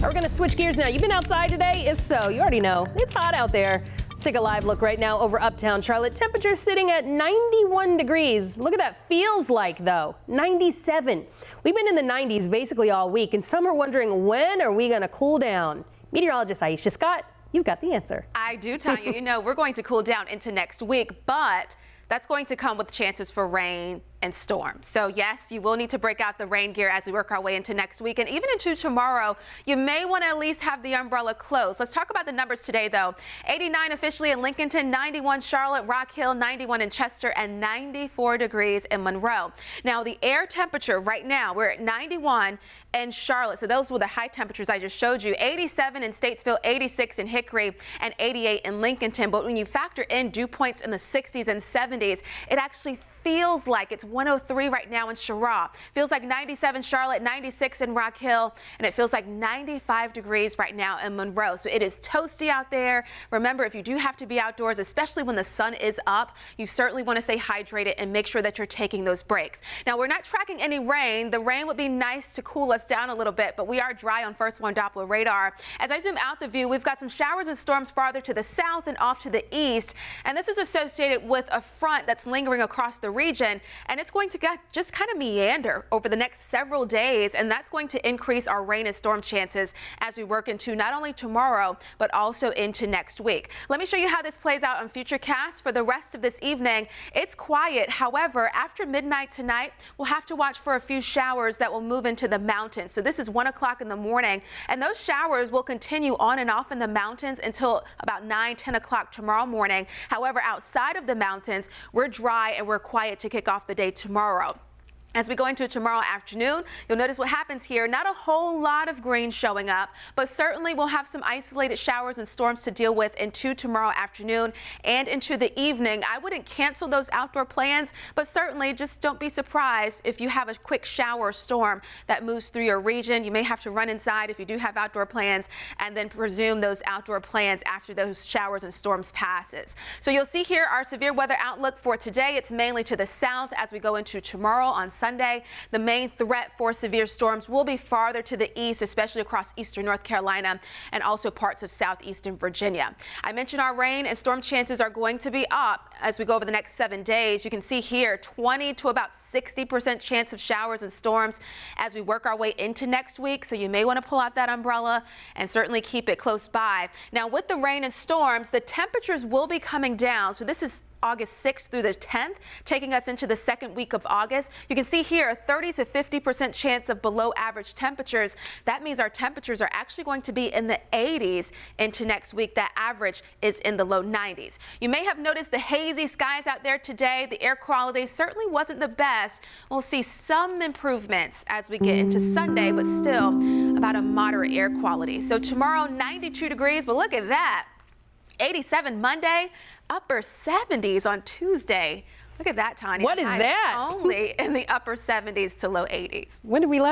We're going to switch gears now. You've been outside today? If so, you already know it's hot out there. Let's take a live look right now over uptown Charlotte. Temperature sitting at 91 degrees. Look at that. Feels like, though, 97. We've been in the 90s basically all week, and some are wondering, when are we going to cool down? Meteorologist Iisha Scott, you've got the answer. I do, Tanya. You know, we're going to cool down into next week, but that's going to come with chances for rain and storms. So yes, you will need to break out the rain gear as we work our way into next week and even into tomorrow. You may want to at least have the umbrella closed. Let's talk about the numbers today, though. 89 officially in Lincolnton, 91 Charlotte, Rock Hill, 91 in Chester, and 94 degrees in Monroe. Now, the air temperature right now, we're at 91 in Charlotte. So those were the high temperatures I just showed you. 87 in Statesville, 86 in Hickory, and 88 in Lincolnton. But when you factor in dew points in the 60s and 70s, it actually feels like it's 103 right now in Cheraw. Feels like 97 Charlotte, 96 in Rock Hill, and it feels like 95 degrees right now in Monroe. So it is toasty out there. Remember, if you do have to be outdoors, especially when the sun is up, you certainly want to stay hydrated and make sure that you're taking those breaks. Now, we're not tracking any rain. The rain would be nice to cool us down a little bit, but we are dry on first one Doppler radar. As I zoom out the view, we've got some showers and storms farther to the south and off to the east, and this is associated with a front that's lingering across the region, and it's going to just kind of meander over the next several days, and that's going to increase our rain and storm chances as we work into not only tomorrow but also into next week. Let me show you how this plays out on Futurecast for the rest of this evening. It's quiet. However, after midnight tonight, we'll have to watch for a few showers that will move into the mountains. So this is 1 o'clock in the morning, and those showers will continue on and off in the mountains until about 9-10 o'clock tomorrow morning. However, outside of the mountains, we're dry and we're quiet to kick off the day tomorrow. As we go into tomorrow afternoon, you'll notice what happens here. Not a whole lot of green showing up, but certainly we'll have some isolated showers and storms to deal with into tomorrow afternoon and into the evening. I wouldn't cancel those outdoor plans, but certainly just don't be surprised if you have a quick shower or storm that moves through your region. You may have to run inside if you do have outdoor plans and then resume those outdoor plans after those showers and storms passes. So you'll see here our severe weather outlook for today. It's mainly to the south as we go into tomorrow on Sunday. The main threat for severe storms will be farther to the east, especially across eastern North Carolina and also parts of southeastern Virginia. I mentioned our rain and storm chances are going to be up as we go over the next 7 days. You can see here 20 to about 60% chance of showers and storms as we work our way into next week. So you may want to pull out that umbrella and certainly keep it close by. Now, with the rain and storms, the temperatures will be coming down. So this is August 6th through the 10th, taking us into the second week of August. You can see here a 30 to 50% chance of below average temperatures. That means our temperatures are actually going to be in the 80s into next week. That average is in the low 90s. You may have noticed the hazy skies out there today. The air quality certainly wasn't the best. We'll see some improvements as we get into Sunday, but still about a moderate air quality. So tomorrow, 92 degrees, but look at that. 87 Monday, upper 70s on Tuesday. Look at that, Tanya. What is that? Only in the upper 70s to low 80s. When did we last